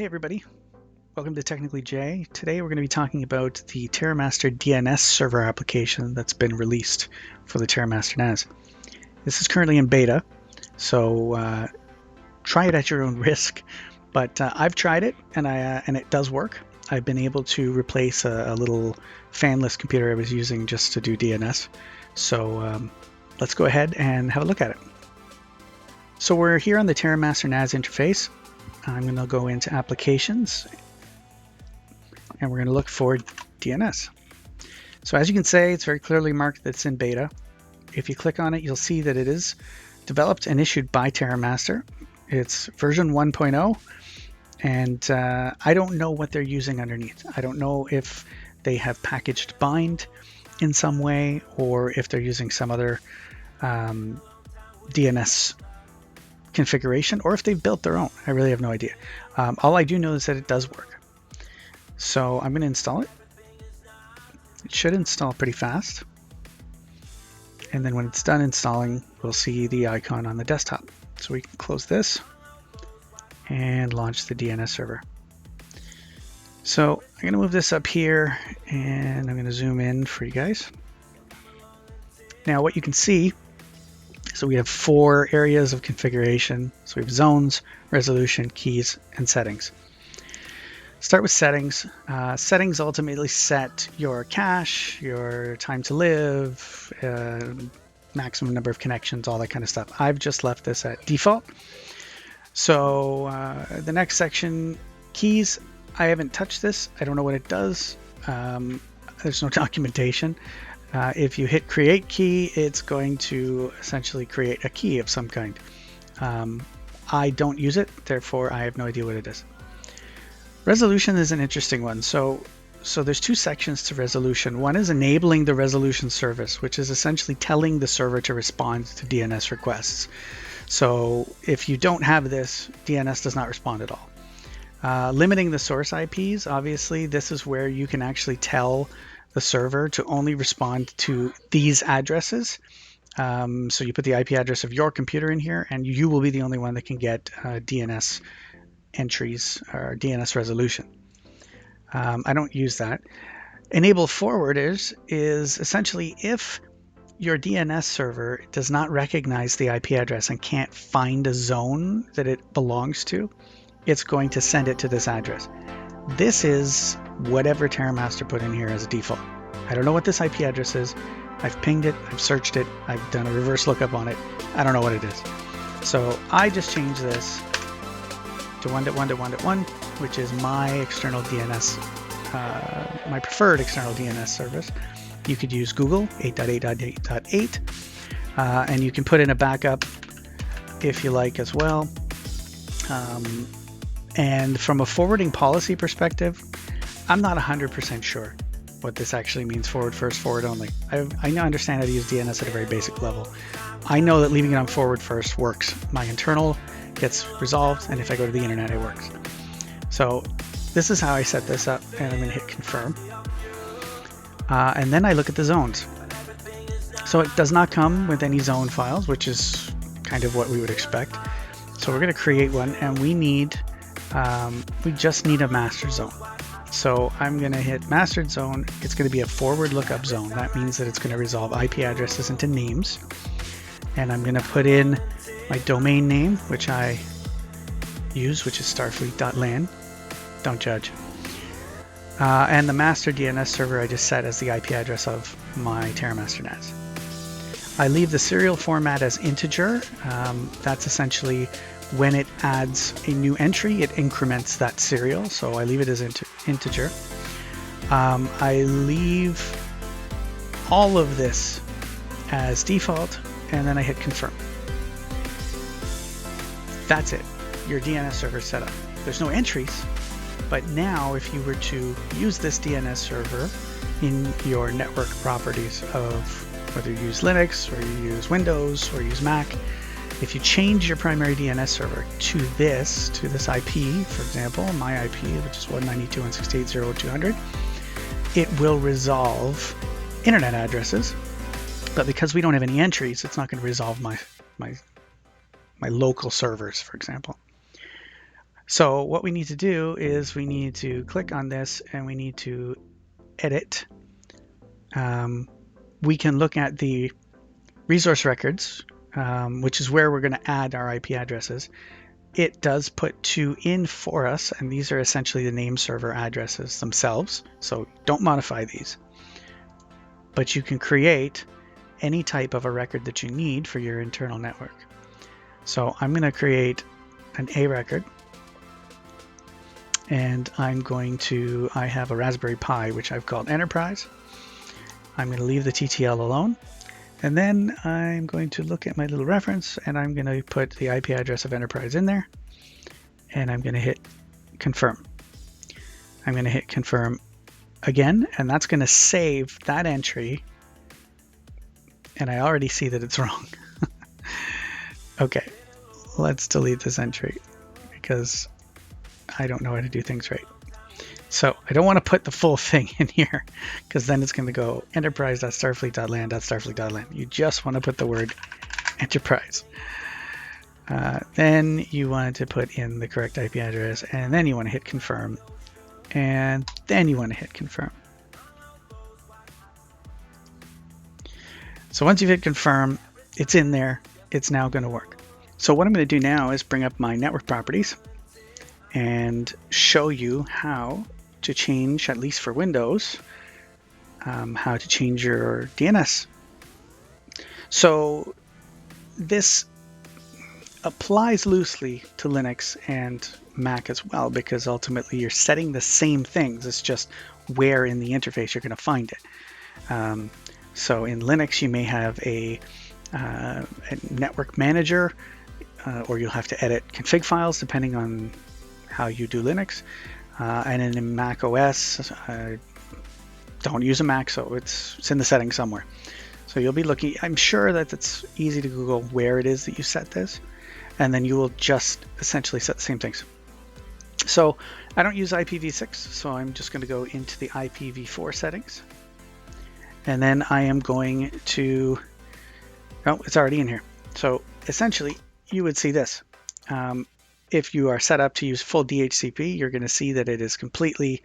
Hey everybody, welcome to Technically Jay. Today we're going to be talking about the Terramaster DNS Server application that's been released for the Terra-Master NAS. This is currently in beta, so try it at your own risk, but I've tried it and it does work. I've been able to replace a little fanless computer I was using just to do DNS. So let's go ahead and have a look at it. So we're here on the Terra-Master NAS interface. I'm going to go into Applications, and we're going to look for DNS. So as you can see, it's very clearly marked that it's in beta. If you click on it, you'll see that it is developed and issued by Terramaster. It's version 1.0, and I don't know what they're using underneath. I don't know if they have packaged bind in some way, or if they're using some other DNS configuration, or if they've built their own. I really have no idea. All I do know is that it does work. So I'm going to install it. It should install pretty fast. And then when it's done installing, we'll see the icon on the desktop. So we can close this and launch the DNS server. So I'm going to move this up here and I'm going to zoom in for you guys. Now what you can see, so we have 4 areas of configuration. So we have zones, resolution, keys, and settings. Start with settings. Settings ultimately set your cache, your time to live, maximum number of connections, all that kind of stuff. I've just left this at default. So the next section, keys. I haven't touched this. I don't know what it does. There's no documentation. If you hit create key, it's going to essentially create a key of some kind. I don't use it, therefore I have no idea what it is. Resolution is an interesting one. So there's 2 sections to resolution. One is enabling the resolution service, which is essentially telling the server to respond to DNS requests. So if you don't have this, DNS does not respond at all. Limiting the source IPs, obviously this is where you can actually tell the server to only respond to these addresses. So you put the IP address of your computer in here, and you will be the only one that can get DNS entries or DNS resolution. I don't use that. Enable forwarders is essentially if your DNS server does not recognize the IP address and can't find a zone that it belongs to, it's going to send it to this address. This is whatever Terramaster put in here as a default. I don't know what this IP address is. I've pinged it, I've searched it, I've done a reverse lookup on it. I don't know what it is. So I just changed this to 1.1.1.1, which is my external DNS, my preferred external DNS service. You could use Google 8.8.8.8, and you can put in a backup if you like as well. And from a forwarding policy perspective, I'm not 100% sure what this actually means, forward first, forward only. I understand how to use DNS at a very basic level. I know that leaving it on forward first works. My internal gets resolved, and if I go to the internet, it works. So this is how I set this up, and I'm going to hit confirm. And then I look at the zones. So it does not come with any zone files, which is kind of what we would expect. So we're going to create one, and we just need a master zone. So I'm going to hit mastered zone. It's going to be a forward lookup zone. That means that it's going to resolve IP addresses into names. And I'm going to put in my domain name, which I use, which is starfleet.lan. Don't judge. And the master DNS server I just set as the IP address of my Terramaster NAS. I leave the serial format as integer. That's essentially when it adds a new entry, it increments that serial. So I leave it as integer. I leave all of this as default, and then I hit confirm. That's it. Your DNS server is set up. There's no entries, but now if you were to use this DNS server in your network properties of whether you use Linux or you use Windows or use Mac, if you change your primary DNS server to this IP, for example, my IP, which is 192.168.0.200, it will resolve internet addresses. But because we don't have any entries, it's not going to resolve my local servers, for example. So what we need to do is we need to click on this and we need to edit. We can look at the resource records, which is where we're going to add our IP addresses. It does put 2 in for us, and these are essentially the name server addresses themselves, so don't modify these. But you can create any type of a record that you need for your internal network. So I'm going to create an A record, and I have a Raspberry Pi, which I've called Enterprise. I'm going to leave the TTL alone. And then I'm going to look at my little reference, and I'm going to put the IP address of Enterprise in there, and I'm going to hit confirm. I'm going to hit confirm again, and that's going to save that entry. And I already see that it's wrong. Okay, let's delete this entry because I don't know how to do things right. So I don't want to put the full thing in here because then it's going to go enterprise.starfleet.lan.starfleet.lan. You just want to put the word enterprise. Then you want to put in the correct IP address, and then you want to hit confirm, and then you want to hit confirm. So once you've hit confirm, it's in there. It's now going to work. So what I'm going to do now is bring up my network properties and show you how to change, at least for Windows, how to change your DNS. So this applies loosely to Linux and Mac as well, because ultimately you're setting the same things. It's just where in the interface you're going to find it. So in Linux, you may have a network manager, or you'll have to edit config files depending on how you do Linux. And in Mac OS, don't use a Mac, so it's in the settings somewhere. So you'll be looking, I'm sure that it's easy to Google where it is that you set this, and then you will just essentially set the same things. So I don't use IPv6, so I'm just going to go into the IPv4 settings. And then I am going to, oh, it's already in here. So essentially, you would see this. If you are set up to use full DHCP, you're going to see that it is completely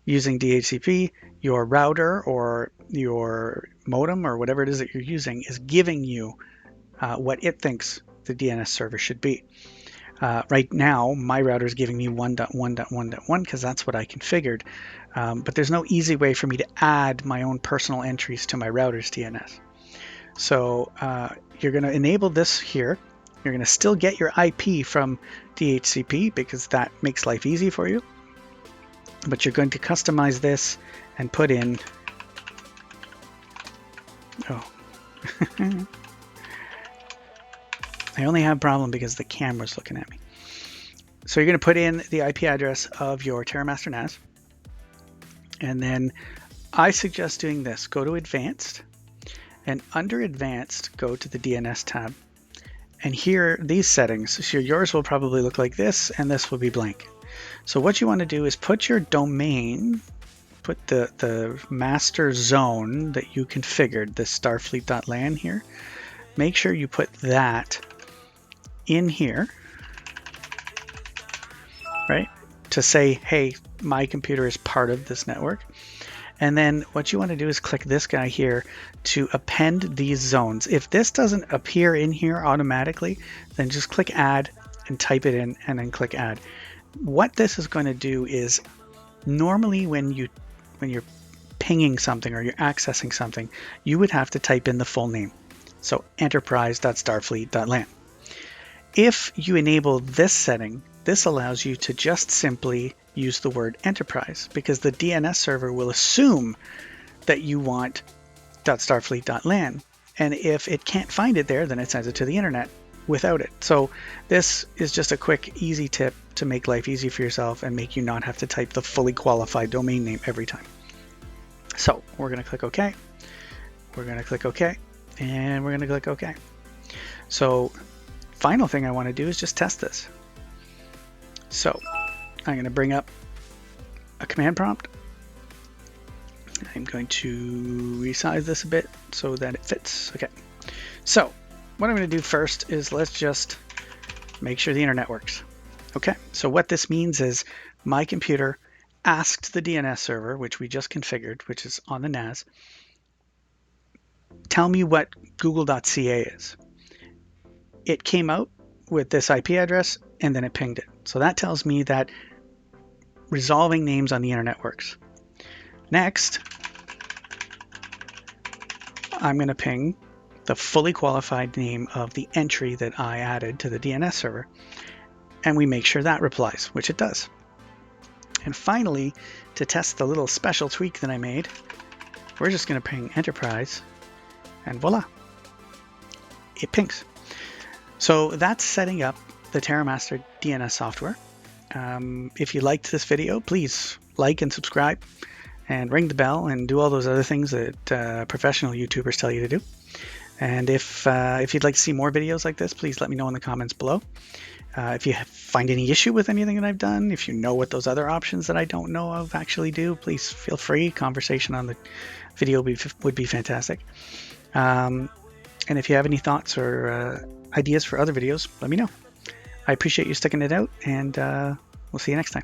using DHCP. Your router or your modem or whatever it is that you're using is giving you what it thinks the DNS server should be. Right now, my router is giving me 1.1.1.1 because that's what I configured. But there's no easy way for me to add my own personal entries to my router's DNS. So you're going to enable this here. You're going to still get your IP from DHCP because that makes life easy for you. But you're going to customize this and put in, oh, I only have a problem because the camera's looking at me. So you're going to put in the IP address of your Terra-Master NAS. And then I suggest doing this. Go to Advanced, and under Advanced, go to the DNS tab. And here, these settings, so yours will probably look like this, and this will be blank. So what you want to do is put your domain, put the master zone that you configured, the starfleet.lan here. Make sure you put that in here, right? To say, hey, my computer is part of this network. And then what you want to do is click this guy here to append these zones. If this doesn't appear in here automatically, then just click add and type it in and then click add. What this is going to do is normally when you're pinging something or you're accessing something, you would have to type in the full name. So enterprise.starfleet.lan. If you enable this setting, this allows you to just simply use the word enterprise because the DNS server will assume that you want .starfleet.lan. And if it can't find it there, then it sends it to the internet without it. So this is just a quick, easy tip to make life easy for yourself and make you not have to type the fully qualified domain name every time. So we're going to click OK. We're going to click OK. And we're going to click OK. So final thing I want to do is just test this. So I'm going to bring up a command prompt. I'm going to resize this a bit so that it fits. Okay. So what I'm going to do first is let's just make sure the internet works. Okay, so what this means is my computer asked the DNS server, which we just configured, which is on the NAS, tell me what google.ca is. It came out with this IP address and then it pinged it. So that tells me that resolving names on the internet works. Next, I'm going to ping the fully qualified name of the entry that I added to the DNS server, and we make sure that replies, which it does. And finally, to test the little special tweak that I made, we're just going to ping enterprise, and voila, it pings. So that's setting up the Terramaster DNS software. If you liked this video, please like and subscribe and ring the bell and do all those other things that professional YouTubers tell you to do. And if you'd like to see more videos like this, please let me know in the comments below. If you find any issue with anything that I've done, if you know what those other options that I don't know of actually do, please feel free. Conversation on the video would be fantastic. And if you have any thoughts or ideas for other videos, let me know. I appreciate you sticking it out, and we'll see you next time.